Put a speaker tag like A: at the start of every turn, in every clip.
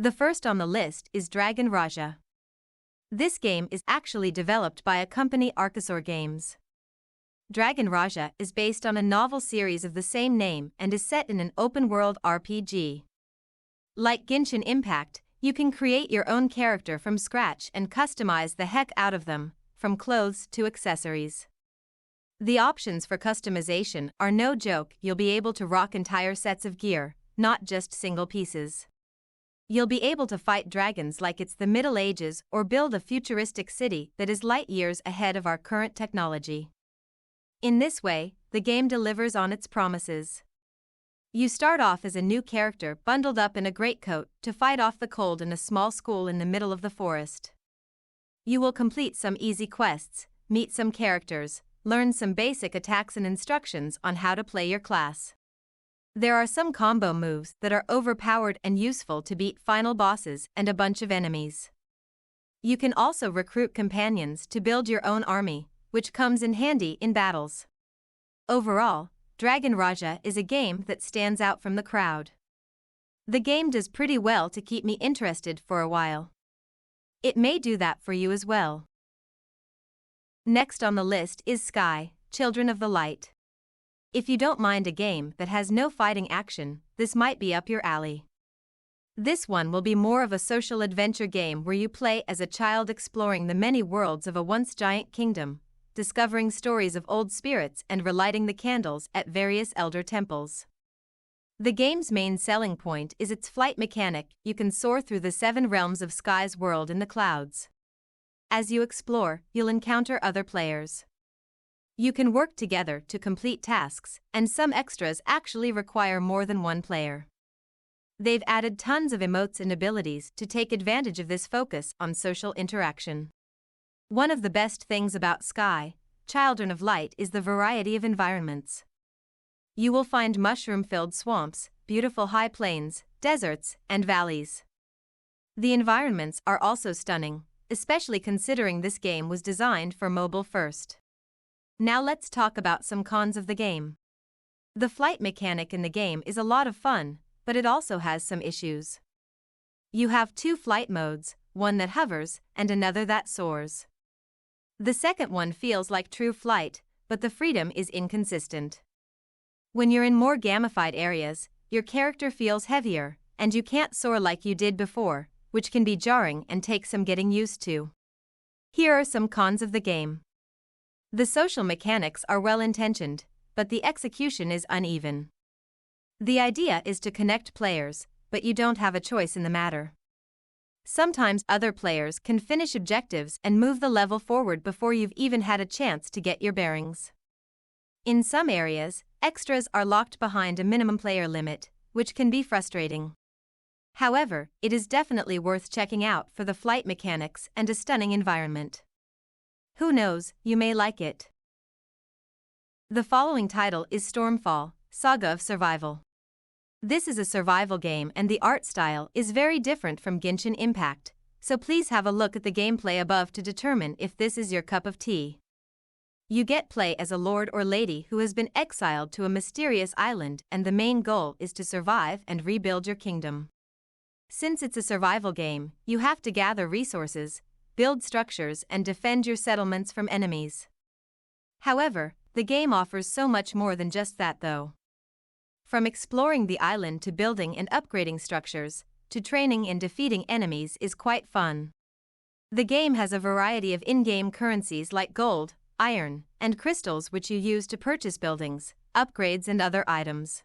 A: The first on the list is Dragon Raja. This game is actually developed by a company, Archosaur Games. Dragon Raja is based on a novel series of the same name and is set in an open-world RPG. Like Genshin Impact, you can create your own character from scratch and customize the heck out of them, from clothes to accessories. The options for customization are no joke. You'll be able to rock entire sets of gear, not just single pieces. You'll be able to fight dragons like it's the Middle Ages or build a futuristic city that is light years ahead of our current technology. In this way, the game delivers on its promises. You start off as a new character bundled up in a greatcoat to fight off the cold in a small school in the middle of the forest. You will complete some easy quests, meet some characters, learn some basic attacks and instructions on how to play your class. There are some combo moves that are overpowered and useful to beat final bosses and a bunch of enemies. You can also recruit companions to build your own army, which comes in handy in battles. Overall, Dragon Raja is a game that stands out from the crowd. The game does pretty well to keep me interested for a while. It may do that for you as well. Next on the list is Sky, Children of the Light. If you don't mind a game that has no fighting action, this might be up your alley. This one will be more of a social adventure game where you play as a child exploring the many worlds of a once giant kingdom, discovering stories of old spirits and relighting the candles at various elder temples. The game's main selling point is its flight mechanic. You can soar through the 7 realms of Sky's world in the clouds. As you explore, you'll encounter other players. You can work together to complete tasks, and some extras actually require more than one player. They've added tons of emotes and abilities to take advantage of this focus on social interaction. One of the best things about Sky, Children of Light, is the variety of environments. You will find mushroom-filled swamps, beautiful high plains, deserts, and valleys. The environments are also stunning, especially considering this game was designed for mobile first. Now let's talk about some cons of the game. The flight mechanic in the game is a lot of fun, but it also has some issues. You have 2 flight modes, one that hovers and another that soars. The second one feels like true flight, but the freedom is inconsistent. When you're in more gamified areas, your character feels heavier, and you can't soar like you did before, which can be jarring and take some getting used to. Here are some cons of the game. The social mechanics are well-intentioned, but the execution is uneven. The idea is to connect players, but you don't have a choice in the matter. Sometimes other players can finish objectives and move the level forward before you've even had a chance to get your bearings. In some areas, extras are locked behind a minimum player limit, which can be frustrating. However, it is definitely worth checking out for the flight mechanics and a stunning environment. Who knows, you may like it. The following title is Stormfall, Saga of Survival. This is a survival game and the art style is very different from Genshin Impact, so please have a look at the gameplay above to determine if this is your cup of tea. You get play as a lord or lady who has been exiled to a mysterious island, and the main goal is to survive and rebuild your kingdom. Since it's a survival game, you have to gather resources, build structures and defend your settlements from enemies. However, the game offers so much more than just that though. From exploring the island to building and upgrading structures, to training and defeating enemies is quite fun. The game has a variety of in-game currencies like gold, iron, and crystals which you use to purchase buildings, upgrades and other items.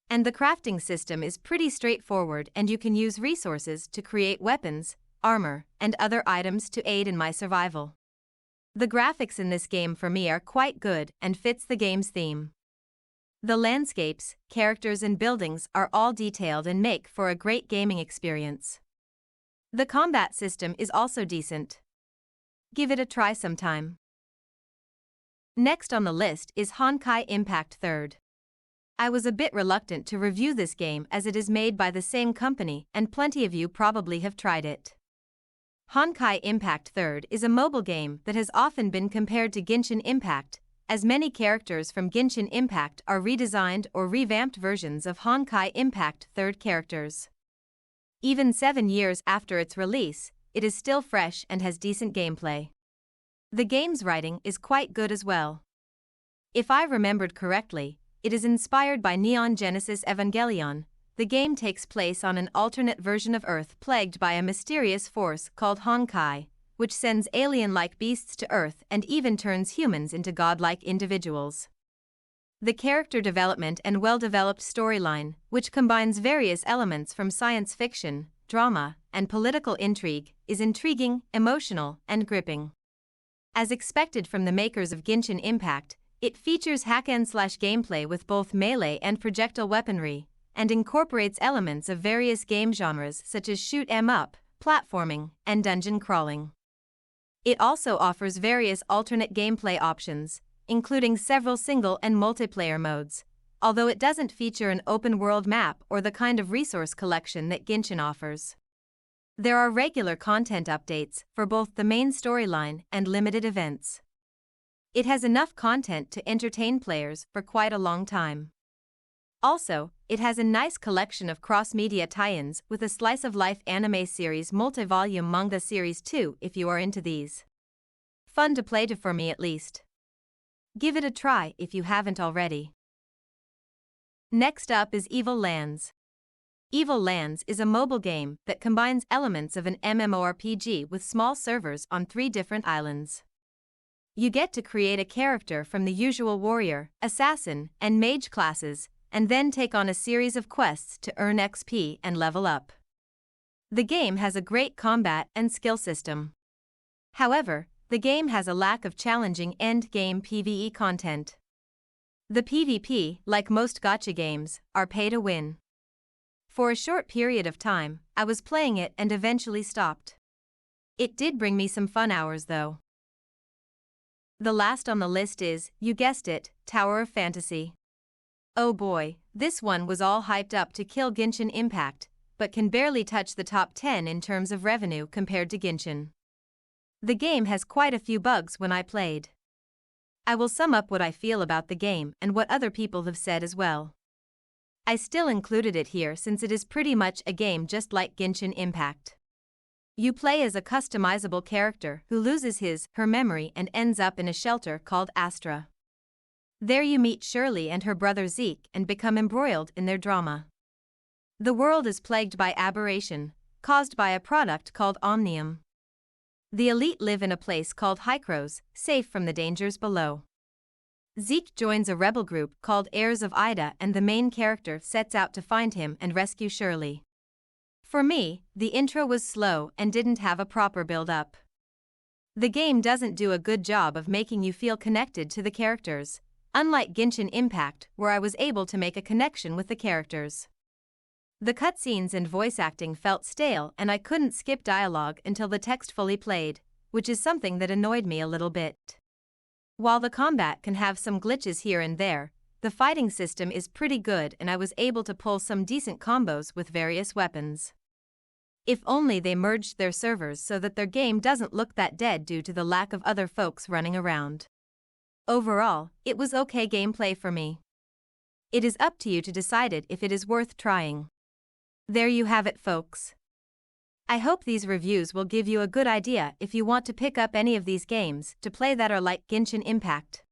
A: And the crafting system is pretty straightforward, and you can use resources to create weapons, armor, and other items to aid in my survival. The graphics in this game for me are quite good and fits the game's theme. The landscapes, characters and buildings are all detailed and make for a great gaming experience. The combat system is also decent. Give it a try sometime. Next on the list is Honkai Impact 3rd. I was a bit reluctant to review this game as it is made by the same company and plenty of you probably have tried it. Honkai Impact 3rd is a mobile game that has often been compared to Genshin Impact, as many characters from Genshin Impact are redesigned or revamped versions of Honkai Impact 3rd characters. Even 7 years after its release, it is still fresh and has decent gameplay. The game's writing is quite good as well. If I remembered correctly, it is inspired by Neon Genesis Evangelion. The game takes place on an alternate version of Earth plagued by a mysterious force called Honkai, which sends alien-like beasts to Earth and even turns humans into godlike individuals. The character development and well-developed storyline, which combines various elements from science fiction, drama, and political intrigue, is intriguing, emotional, and gripping. As expected from the makers of Genshin Impact, it features hack-and-slash gameplay with both melee and projectile weaponry, and incorporates elements of various game genres such as shoot 'em up, platforming, and dungeon crawling. It also offers various alternate gameplay options, including several single and multiplayer modes, although it doesn't feature an open-world map or the kind of resource collection that Genshin offers. There are regular content updates for both the main storyline and limited events. It has enough content to entertain players for quite a long time. Also, it has a nice collection of cross-media tie-ins with a slice-of-life anime series multi-volume manga series too if you are into these. Fun to play for me at least. Give it a try if you haven't already. Next up is Evil Lands. Evil Lands is a mobile game that combines elements of an MMORPG with small servers on 3 different islands. You get to create a character from the usual warrior, assassin, and mage classes, and then take on a series of quests to earn XP and level up. The game has a great combat and skill system. However, the game has a lack of challenging end-game PvE content. The PvP, like most gacha games, are pay to win. For a short period of time, I was playing it and eventually stopped. It did bring me some fun hours though. The last on the list is, you guessed it, Tower of Fantasy. Oh boy, this one was all hyped up to kill Genshin Impact, but can barely touch the top 10 in terms of revenue compared to Genshin. The game has quite a few bugs when I played. I will sum up what I feel about the game and what other people have said as well. I still included it here since it is pretty much a game just like Genshin Impact. You play as a customizable character who loses her memory and ends up in a shelter called Astra. There you meet Shirley and her brother Zeke and become embroiled in their drama. The world is plagued by aberration, caused by a product called Omnium. The elite live in a place called Hykros, safe from the dangers below. Zeke joins a rebel group called Heirs of Ida and the main character sets out to find him and rescue Shirley. For me, the intro was slow and didn't have a proper build-up. The game doesn't do a good job of making you feel connected to the characters, unlike Genshin Impact where I was able to make a connection with the characters. The cutscenes and voice acting felt stale and I couldn't skip dialogue until the text fully played, which is something that annoyed me a little bit. While the combat can have some glitches here and there, the fighting system is pretty good and I was able to pull some decent combos with various weapons. If only they merged their servers so that their game doesn't look that dead due to the lack of other folks running around. Overall, it was okay gameplay for me. It is up to you to decide if it is worth trying. There you have it, folks. I hope these reviews will give you a good idea if you want to pick up any of these games to play that are like Genshin Impact.